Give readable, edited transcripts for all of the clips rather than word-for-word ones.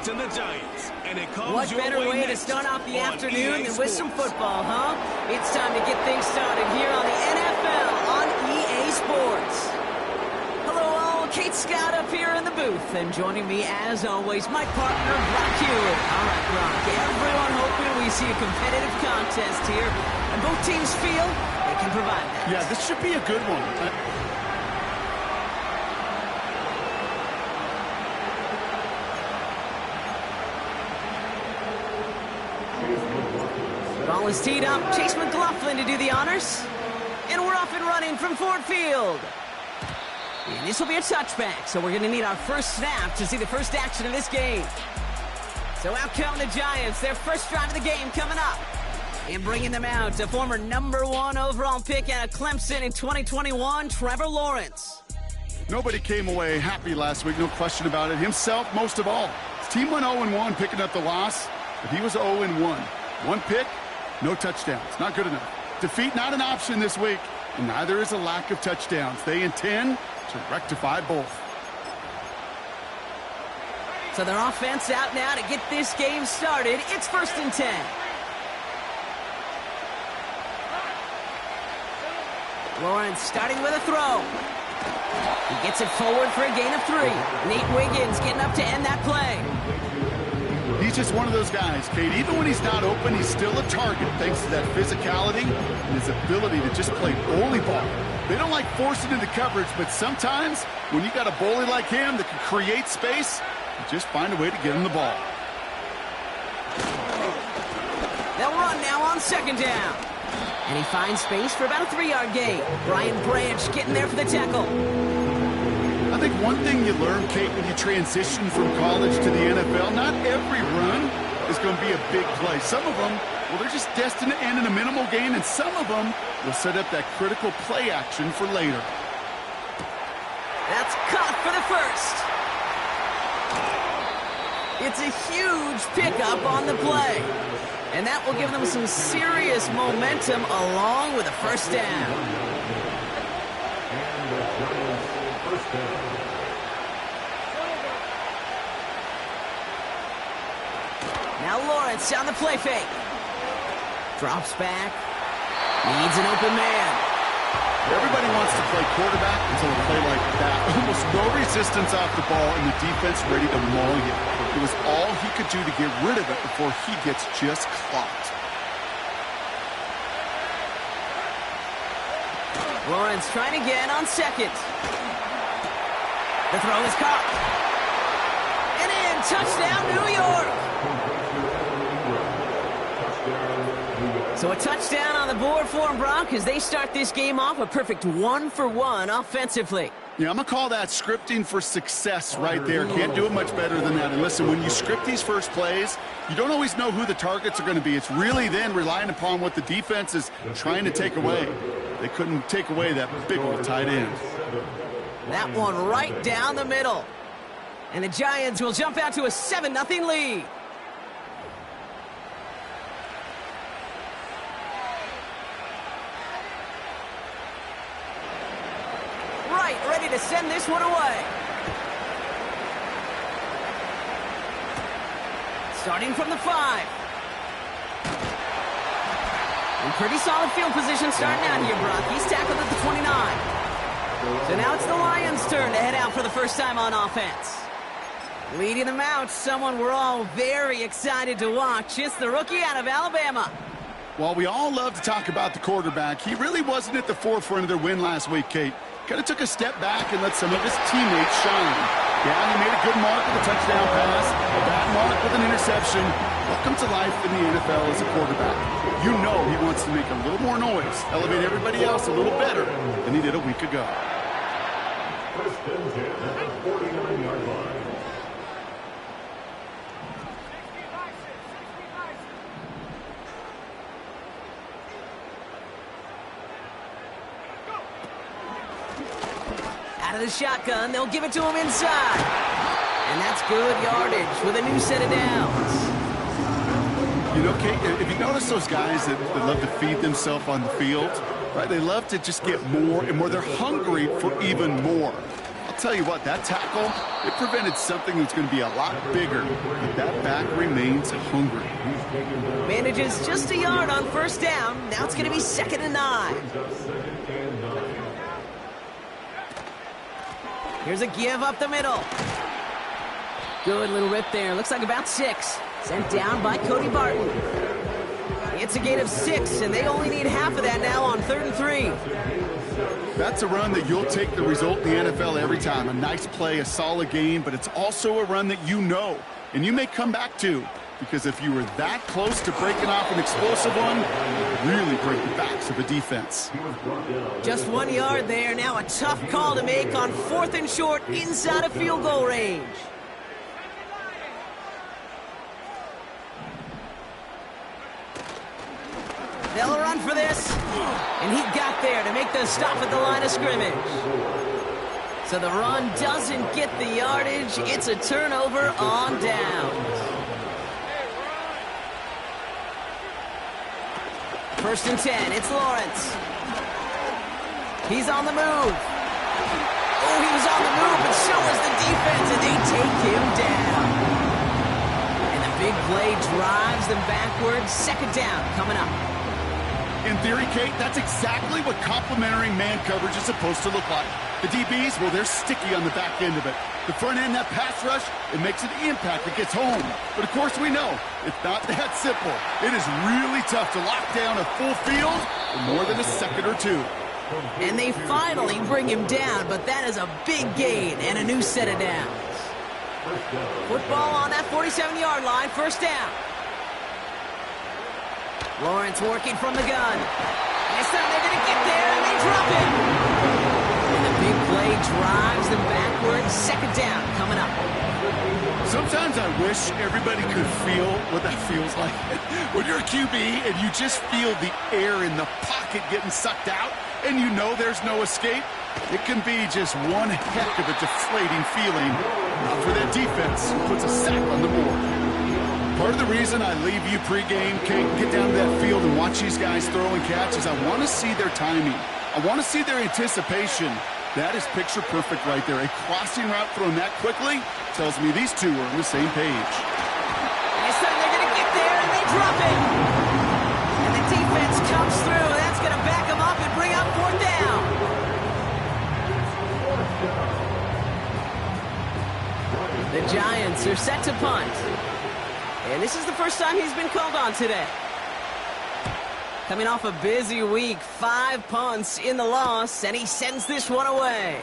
and the Giants. And it comes What better way to start off the afternoon than with some football, huh? It's time to get things started here on the NFL on EA Sports. Hello all, Kate Scott up here in the booth, and joining me as always, my partner, Brock Hewitt. All right, Brock, everyone hoping we see a competitive contest here, and both teams feel they can provide that. Yeah, this should be a good one. Ball is teed up. Chase McLaughlin to do the honors. And we're off and running from Ford Field. And this will be a touchback, so we're going to need our first snap to see the first action of this game. So out come the Giants, their first drive of the game coming up. And bringing them out, a former #1 overall pick out of Clemson in 2021, Trevor Lawrence. Nobody came away happy last week, no question about it. Himself, most of all. His team went 0-1, picking up the loss, but he was 0-1. One pick, no touchdowns. Not good enough. Defeat not an option this week, and neither is a lack of touchdowns. They intend to rectify both. So their offense out now to get this game started. It's 1st and 10. Lawrence starting with a throw. He gets it forward for a gain of 3. Nate Wiggins getting up to end that play. He's just one of those guys, Kate. Even when he's not open, he's still a target thanks to that physicality and his ability to just play bully ball. They don't like forcing into coverage, but sometimes when you got a bully like him that can create space, you just find a way to get him the ball. They'll run now on 2nd down. And he finds space for about a 3-yard gain. Brian Branch getting there for the tackle. I think one thing you learn, Kate, when you transition from college to the NFL, not every run is going to be a big play. Some of them, well, they're just destined to end in a minimal gain, and some of them will set up that critical play action for later. That's caught for the first. It's a huge pickup on the play. And that will give them some serious momentum along with a first down. Now Lawrence on the play fake. Drops back. Needs an open man. Everybody wants to play quarterback until a play like that. Almost no resistance off the ball and the defense ready to maul you. It was all he could do to get rid of it before he gets just clocked. Lawrence trying again on 2nd. The throw is caught. And in, touchdown New York. So a touchdown on the board for them, Brock, as they start this game off a perfect 1-for-1 offensively. Yeah, I'm going to call that scripting for success right there. Can't do it much better than that. And listen, when you script these first plays, you don't always know who the targets are going to be. It's really then relying upon what the defense is trying to take away. They couldn't take away that big old tight end. That one right down the middle. And the Giants will jump out to a 7-0 lead. Right, ready to send this one away. Starting from the 5. And pretty solid field position starting out here, Brock. He's tackled at the 29. So now it's the Lions' turn to head out for the first time on offense. Leading them out, someone we're all very excited to watch. It's the rookie out of Alabama. While we all love to talk about the quarterback, he really wasn't at the forefront of their win last week, Kate. Kind of took a step back and let some of his teammates shine. Yeah, he made a good mark with a touchdown pass, a bad mark with an interception. Welcome to life in the NFL as a quarterback. You know he wants to make a little more noise, elevate everybody else a little better than he did a week ago. First and 10 at the 49-yard line. Out of the shotgun, they'll give it to him inside. And that's good yardage with a new set of downs. You know, Kate, if you notice those guys that love to feed themselves on the field, right? They love to just get more and more. They're hungry for even more. I'll tell you what, that tackle, it prevented something that's going to be a lot bigger. But that back remains hungry. Manages just a yard on first down. Now it's going to be 2nd and 9. Here's a give up the middle. Good little rip there. Looks like about 6. Sent down by Cody Barton. It's a gain of 6, and they only need half of that now on 3rd and 3. That's a run that you'll take the result in the NFL every time. A nice play, a solid game, but it's also a run that you know, and you may come back to, because if you were that close to breaking off an explosive one, it really break the backs of a defense. Just 1 yard there. Now a tough call to make on 4th and short inside of field goal range. They'll run for this, and he got there to make the stop at the line of scrimmage. So the run doesn't get the yardage. It's a turnover on downs. 1st and 10, it's Lawrence. He's on the move. Oh, he was on the move, but so was the defense, and they take him down. And the big play drives them backwards. 2nd down coming up. In theory, Kate, that's exactly what complementary man coverage is supposed to look like. The DBs, well, they're sticky on the back end of it. The front end, that pass rush, it makes an impact. It gets home. But, of course, we know it's not that simple. It is really tough to lock down a full field for more than a second or two. And they finally bring him down, but that is a big gain and a new set of downs. Football on that 47-yard line, 1st down. Lawrence working from the gun. This time they're going to get there, and they drop him. And the big play drives them backwards. 2nd down coming up. Sometimes I wish everybody could feel what that feels like. When you're a QB and you just feel the air in the pocket getting sucked out, and you know there's no escape, it can be just one heck of a deflating feeling for that defense who puts a sack on the board. Part of the reason I leave you pregame, Kate, get down to that field and watch these guys throw and catch is I want to see their timing. I want to see their anticipation. That is picture perfect right there. A crossing route thrown that quickly tells me these two are on the same page. This time they're going to get there, and they drop it. And the defense comes through. That's going to back them up and bring up 4th down. The Giants are set to punt. And this is the first time he's been called on today. Coming off a busy week, 5 punts in the loss, and he sends this one away.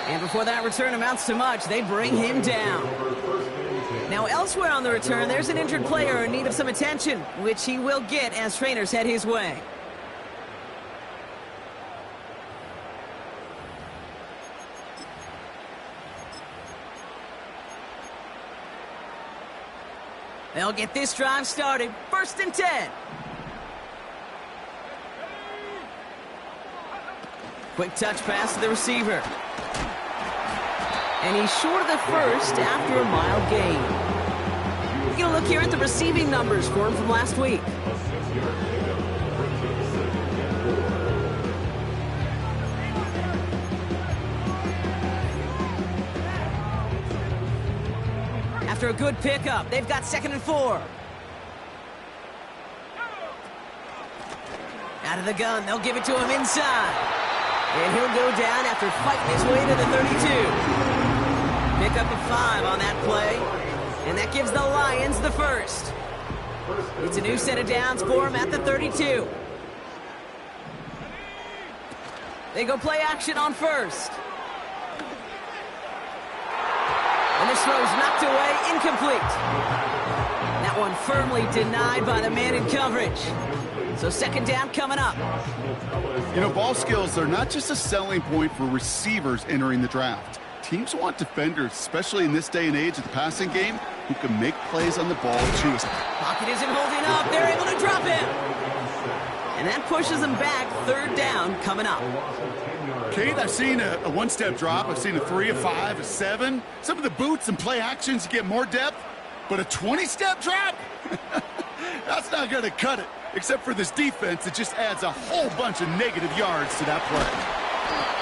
And before that return amounts to much, they bring him down. Now elsewhere on the return, there's an injured player in need of some attention, which he will get as trainers head his way. They'll get this drive started. 1st and 10. Quick touch pass to the receiver. And he's short of the first after a mild gain. We're going to look here at the receiving numbers for him from last week. After a good pickup, they've got 2nd and 4. Out of the gun, they'll give it to him inside. And he'll go down after fighting his way to the 32. Pick up a 5 on that play. And that gives the Lions the first. It's a new set of downs for him at the 32. They go play action on 1st. And this throw's knocked away, incomplete. That one firmly denied by the man in coverage. So 2nd down coming up. You know, ball skills are not just a selling point for receivers entering the draft. Teams want defenders, especially in this day and age of the passing game, who can make plays on the ball too. Pocket isn't holding up. They're able to drop him. And that pushes them back. 3rd down coming up. Kate, I've seen a one-step drop. I've seen a 3, a 5, a 7. Some of the boots and play actions, you get more depth. But a 20-step drop? That's not going to cut it. Except for this defense, it just adds a whole bunch of negative yards to that play.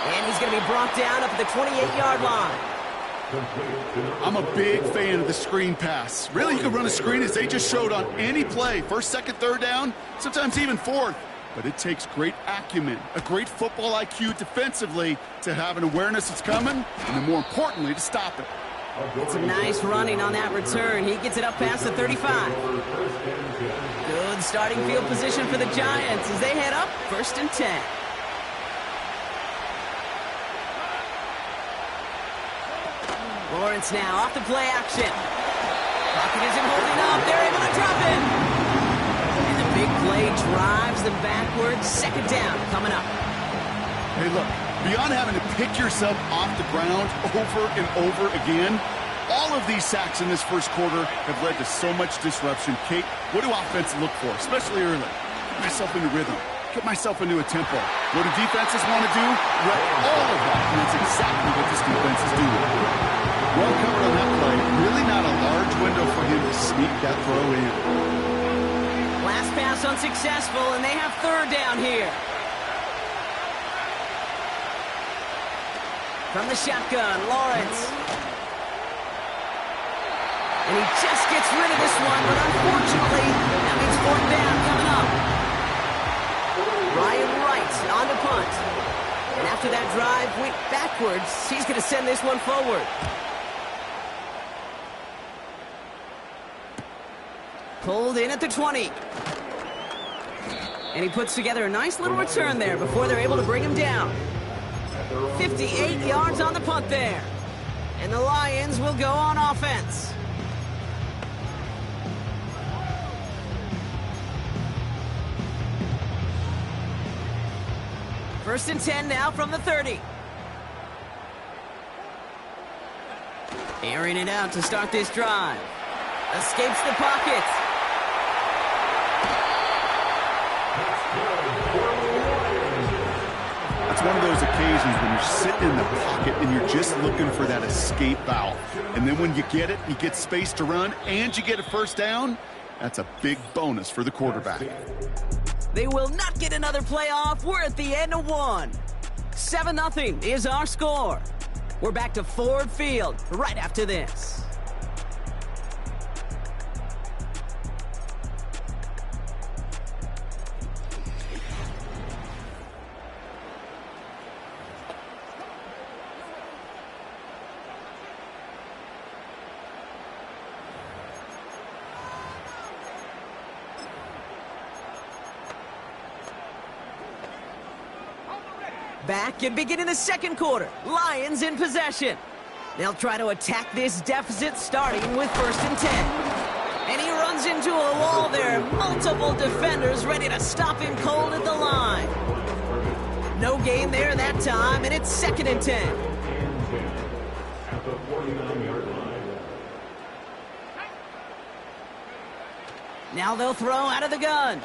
And he's going to be brought down up at the 28-yard line. I'm a big fan of the screen pass. Really, you can run a screen as they just showed on any play. First, second, third down, sometimes even fourth. But it takes great acumen, a great football IQ defensively to have an awareness it's coming, and then more importantly, to stop it. It's a nice running on that return. He gets it up past the 35. Good starting field position for the Giants as they head up 1st and 10. Lawrence now off the play action. Pocket isn't holding up. They're able to drop him. And the big play drives them backwards. 2nd down coming up. Hey, look, beyond having to pick yourself off the ground over and over again, all of these sacks in this first quarter have led to so much disruption. Kate, what do offenses look for, especially early? Get myself into rhythm. Get myself into a tempo. What do defenses want to do? Well, all of that, and that's exactly what this defense is doing. Well covered on that play. Really not a large window for him to sneak that throw in. Last pass unsuccessful, and they have 3rd down here. From the shotgun, Lawrence. And he just gets rid of this one, but unfortunately, that means 4th down coming up. Ryan Wright on to punt. And after that drive went backwards, he's going to send this one forward. Pulled in at the 20. And he puts together a nice little return there before they're able to bring him down. 58 yards on the punt there. And the Lions will go on offense. First and 10 now from the 30. Airing it out to start this drive. Escapes the pocket. It's one of those occasions when you're sitting in the pocket and you're just looking for that escape valve. And then when you get it, you get space to run, and you get a 1st down, that's a big bonus for the quarterback. They will not get another playoff. We're at the end of one. 7-0 is our score. We're back to Ford Field right after this. Back and beginning the 2nd quarter. Lions in possession. They'll try to attack this deficit starting with 1st and 10. And he runs into a wall there. Multiple defenders ready to stop him cold at the line. No gain there that time, and it's 2nd and 10. At the 49-yard line. Now they'll throw out of the gun.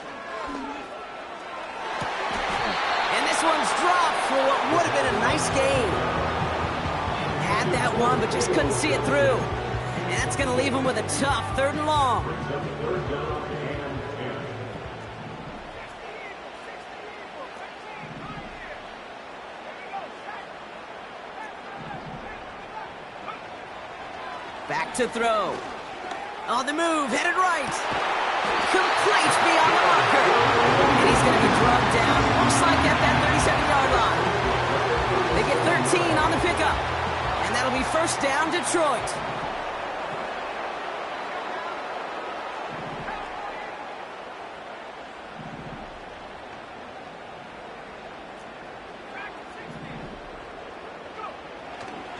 This one's dropped for what would have been a nice gain. Had that one, but just couldn't see it through. And that's going to leave him with a tough 3rd and long. Back to throw. On the move, headed right. Complete beyond the marker. And he's going to be drugged down. Looks like at that 37-yard line. They get 13 on the pickup. And that'll be 1st down, Detroit.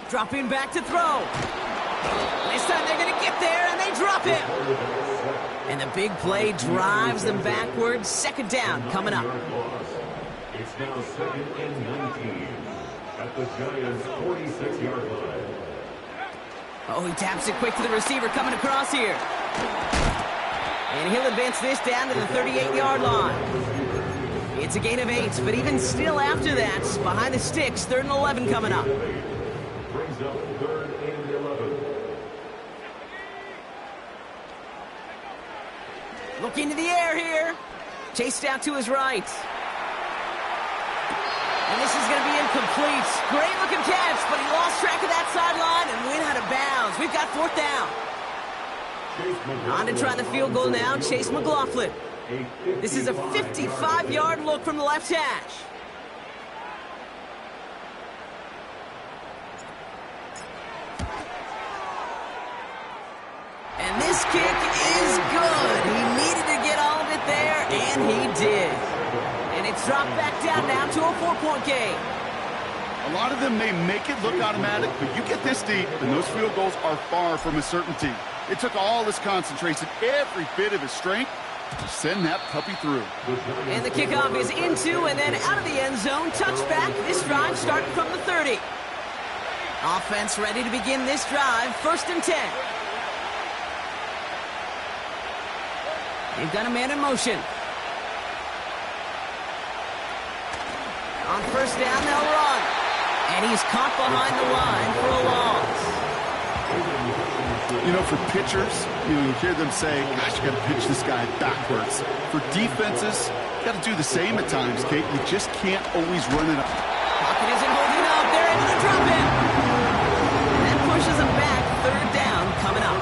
Dropping back to throw. This time they're going to get there, and they drop him. And the big play drives them backwards. 2nd down coming up. It's now 2nd and 19 at the Giants' 46-yard line. Oh, he taps it quick to the receiver coming across here. And he'll advance this down to the 38-yard line. It's a gain of 8, but even still after that, behind the sticks, 3rd and 11 coming up. Brings up 3rd and 11. Looking to the air here. Chased out to his right. And this is going to be incomplete. Great-looking catch, but he lost track of that sideline and went out of bounds. We've got fourth down. On to try the field goal now, Chase McLaughlin. This is a 55-yard look from the left hash. And this kick is good. He needed to get all of it there, and he did. And it's dropped back down now to a 4-point game. A lot of them may make it look automatic, but you get this deep, and those field goals are far from a certainty. It took all his concentration, every bit of his strength, to send that puppy through. And the kickoff is into and then out of the end zone. Touchback. This drive starting from the 30. Offense ready to begin this drive. 1st and 10. They've got a man in motion. On 1st down, they'll run. And he's caught behind the line for a loss. You know, for pitchers, you hear them say, gosh, you got to pitch this guy backwards. For defenses, you got to do the same at times, Kate. You just can't always run it up. Pocket isn't holding up. They're able to drop it. And that pushes them back. 3rd down coming up.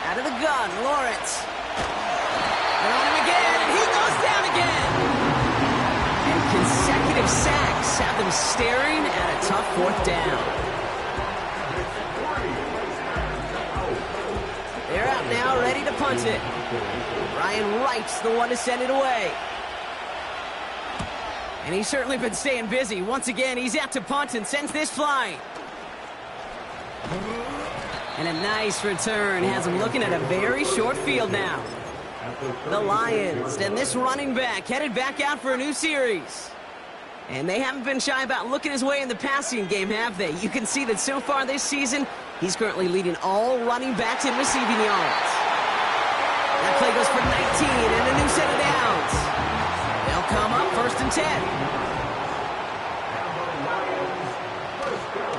Out of the gun, Lawrence. They're on him again, and he goes down again. And consecutive sacks have them staring at a tough 4th down. They're out now, ready to punt it. Ryan Wright's the one to send it away. And he's certainly been staying busy. Once again, he's out to punt and sends this flying. And a nice return has him looking at a very short field now. The Lions and this running back headed back out for a new series. And they haven't been shy about looking his way in the passing game, have they? You can see that so far this season, he's currently leading all running backs in receiving yards. That play goes for 19 and a new set of downs. They'll come up 1st and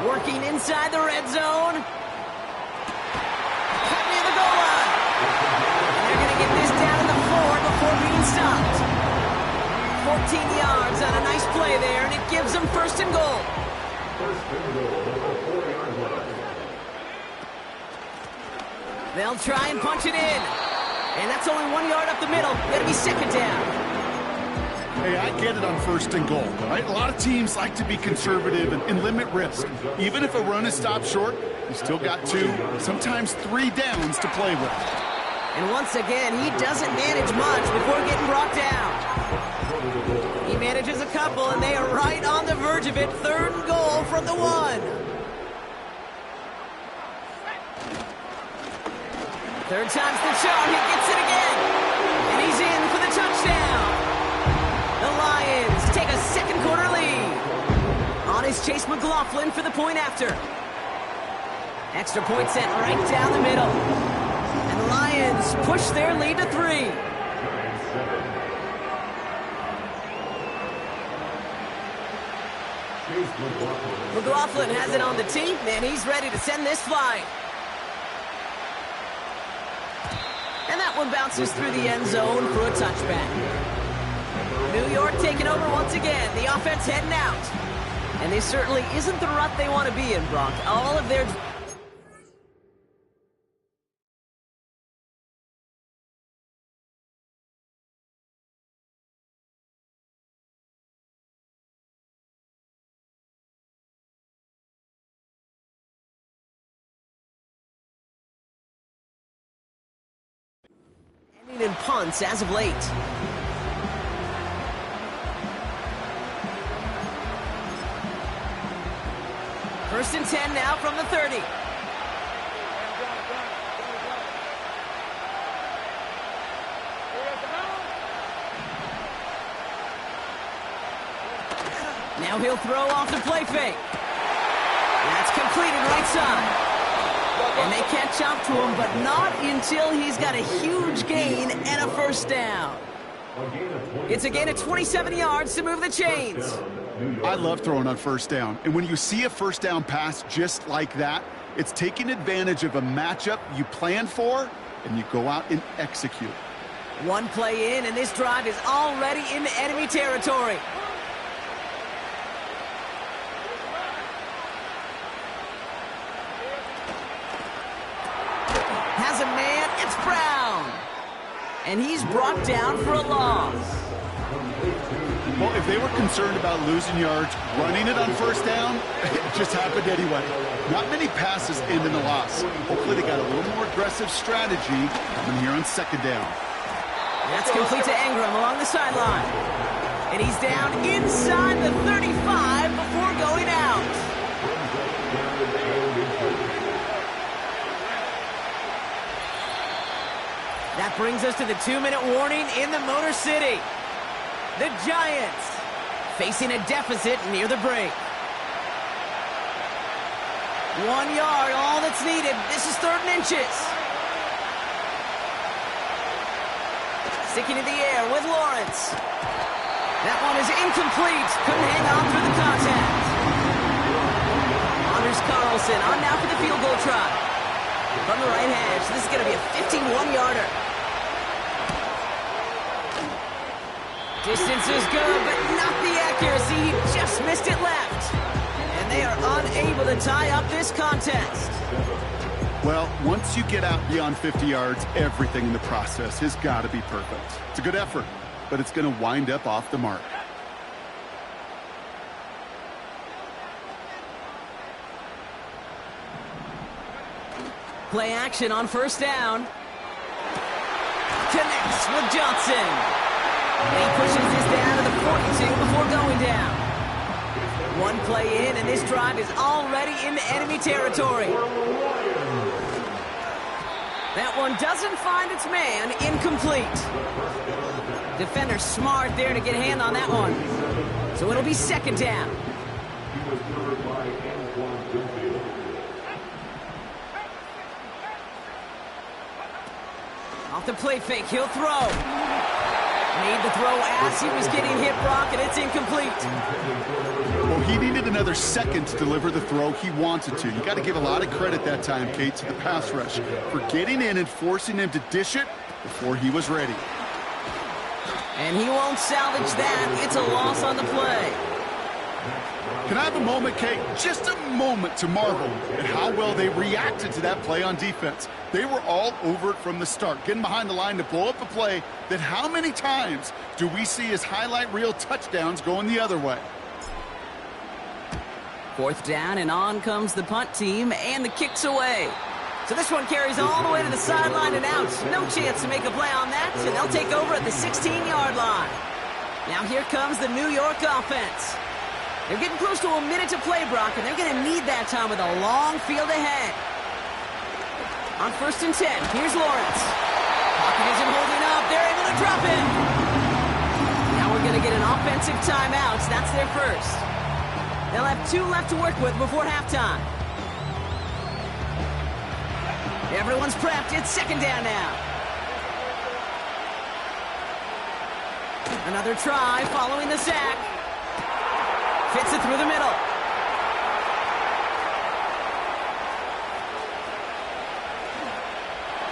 10. Working inside the red zone. Near the goal line. And they're going to get this down to the 4 before being stopped. 14 yards on a nice play there, and it gives them 1st and goal. 1st and goal at the 4-yard line. They'll try and punch it in. And that's only 1 yard up the middle. Going to be 2nd down. Hey, I get it on 1st and goal, right? A lot of teams like to be conservative and limit risk. Even if a run is stopped short, you still got 2, sometimes 3 downs to play with. And once again, he doesn't manage much before getting brought down. He manages a couple, and they are right on the verge of it. 3rd and goal from the 1. 3rd time's the charm. He gets it again. And he's in for the touchdown. The Lions take a 2nd quarter lead. On is Chase McLaughlin for the point after. Extra point sent right down the middle. And the Lions push their lead to 3. McLaughlin has it on the tee, and he's ready to send this flying. And that one bounces through the end zone for a touchback. New York taking over once again. The offense heading out. And this certainly isn't the rut they want to be in, Brock. All of their... in punts as of late. First and 10 now from the 30. Now he'll throw off the play fake. That's completed right side. And they catch up to him, but not until he's got a huge gain and a 1st down. It's a gain of 27 yards to move the chains. I love throwing on first down. And when you see a first down pass just like that, it's taking advantage of a matchup you plan for, and you go out and execute. One play in, and this drive is already into enemy territory. Has a man, it's Brown. And he's brought down for a loss. Well, if they were concerned about losing yards, running it on first down, it just happened anyway. Not many passes end in a loss. Hopefully they got a little more aggressive strategy coming here on second down. That's complete to Ingram along the sideline. And he's down inside the 35 before going out. That brings us to the 2-minute warning in the Motor City. The Giants facing a deficit near the break. 1 yard, all that's needed. This is 3rd and inches. Sticking in the air with Lawrence. That one is incomplete. Couldn't hang on through the contact. Anders Carlson on now for the field goal try. From the right hash, this is going to be a 51-yarder. Distance is good, but not the accuracy. He just missed it left. And they are unable to tie up this contest. Well, once you get out beyond 50 yards, everything in the process has got to be perfect. It's a good effort, but it's going to wind up off the mark. Play action on first down. Connects with Johnson. And he pushes this down to the 42 before going down. One play in, and this drive is already into enemy territory. That one doesn't find its man. Incomplete. Defender smart there to get a hand on that one. So it'll be second down. Off the play fake, he'll throw. Made the throw as he was getting hit, Brock, and it's incomplete. Well, he needed another second to deliver the throw he wanted to. You got to give a lot of credit that time, Kate, to the pass rush for getting in and forcing him to dish it before he was ready. And he won't salvage that. It's a loss on the play. Can I have a moment, Kate? Just a moment to marvel at how well they reacted to that play on defense. They were all over it from the start, getting behind the line to blow up a play that how many times do we see as highlight reel touchdowns going the other way? 4th down, and on comes the punt team, and the kick's away. So this one carries all the way to the sideline and out. No chance to make a play on that, and they'll take over at the 16-yard line. Now here comes the New York offense. They're getting close to a minute to play, Brock, and they're going to need that time with a long field ahead. On 1st and 10, here's Lawrence. Pocket isn't holding up. They're able to drop it. Now we're going to get an offensive timeout. That's their first. They'll have 2 left to work with before halftime. Everyone's prepped. It's second down now. Another try following the sack. Fits it through the middle.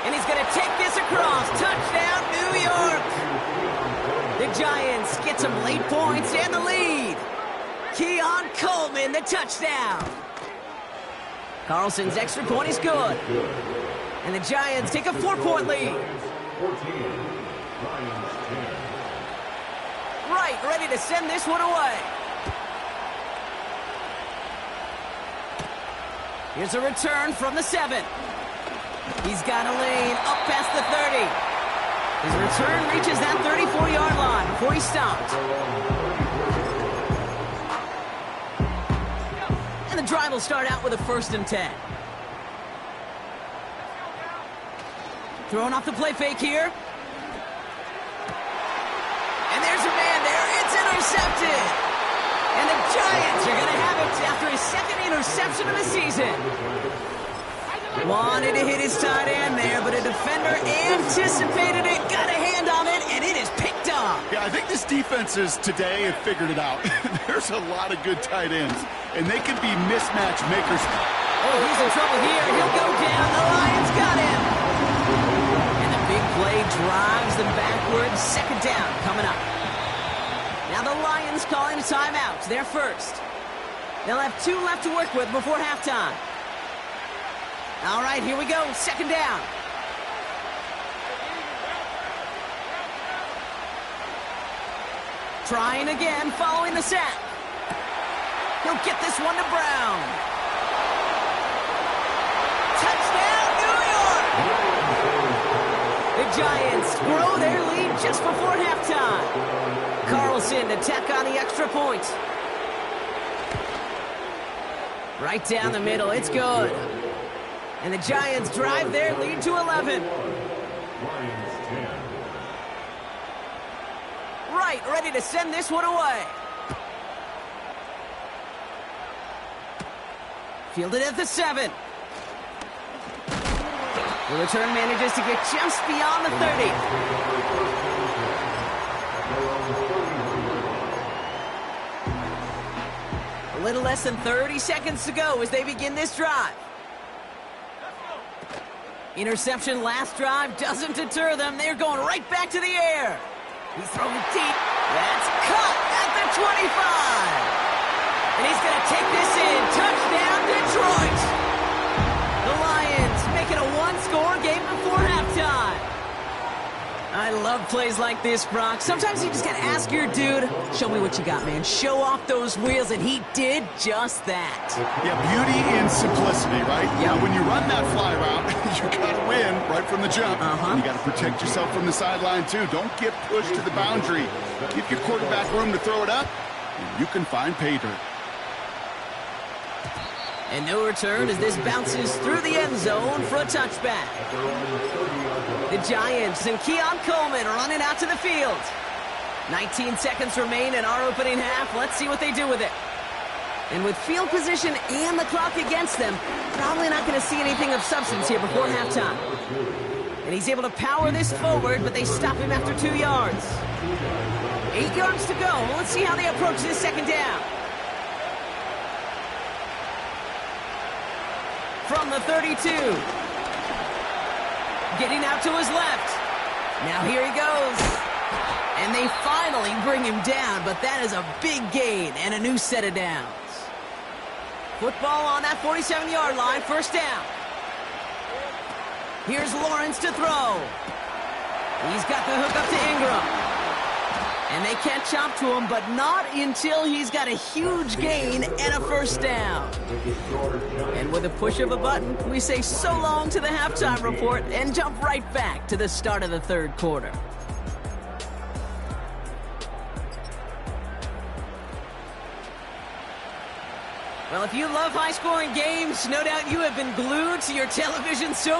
And he's going to take this across. Touchdown, New York. The Giants get some late points and the lead. Keon Coleman, the touchdown. Carlson's extra point is good. And the Giants take a 4-point lead. Right, ready to send this one away. Here's a return from the 7. He's got a lane up past the 30. His return reaches that 34-yard line before he stopped. And the drive will start out with a 1st and 10. Throwing off the play fake here. And there's a man there. It's intercepted. And the Giants are going to have it after his 2nd interception of the season. Wanted to hit his tight end there, but a defender anticipated it, got a hand on it, and it is picked off. Yeah, I think this defenses today have figured it out. There's a lot of good tight ends, and they can be mismatch makers. Oh, he's in trouble here. He'll go down. The Lions got him. And the big play drives them backwards. Second down coming up. Now the Lions calling a timeout. They're first. They'll have 2 left to work with before halftime. All right, here we go. Second down. Trying again, following the sack. He'll get this one to Brown. Touchdown, New York! The Giants grow their lead just before halftime. Carlson to tack on the extra point. Right down the middle, it's good. And the Giants drive their lead to 11. Right, ready to send this one away. Fielded at the 7. The return manages to get just beyond the 30. A little less than 30 seconds to go as they begin this drive. Interception last drive doesn't deter them. They're going right back to the air. He's throwing deep. That's caught at the 25. And he's going to take this in. Touchdown, Detroit. The Lions make it a one-score game before halftime. I love plays like this, Brock. Sometimes you just got to ask your dude, show me what you got, man. Show off those wheels, and he did just that. Yeah, beauty in simplicity, right? Yeah. When you run that fly route, you got to win right from the jump. You got to protect yourself from the sideline, too. Don't get pushed to the boundary. Give your quarterback room to throw it up, and you can find pay dirt. And no return as this bounces through the end zone for a touchback. The Giants and Keon Coleman running out to the field. 19 seconds remain in our opening half. Let's see what they do with it. And with field position and the clock against them, probably not going to see anything of substance here before halftime. And he's able to power this forward, but they stop him after 2 yards. 8 yards to go. Let's see how they approach this second down. From the 32. Getting out to his left. Now here he goes. And they finally bring him down, but that is a big gain and a new set of downs. Football on that 47-yard line, first down. Here's Lawrence to throw. He's got the hook up to Ingram. And they can't chop to him, but not until he's got a huge gain and a first down. And with a push of a button, we say so long to the halftime report and jump right back to the start of the third quarter. Well, if you love high-scoring games, no doubt you have been glued to your television so far.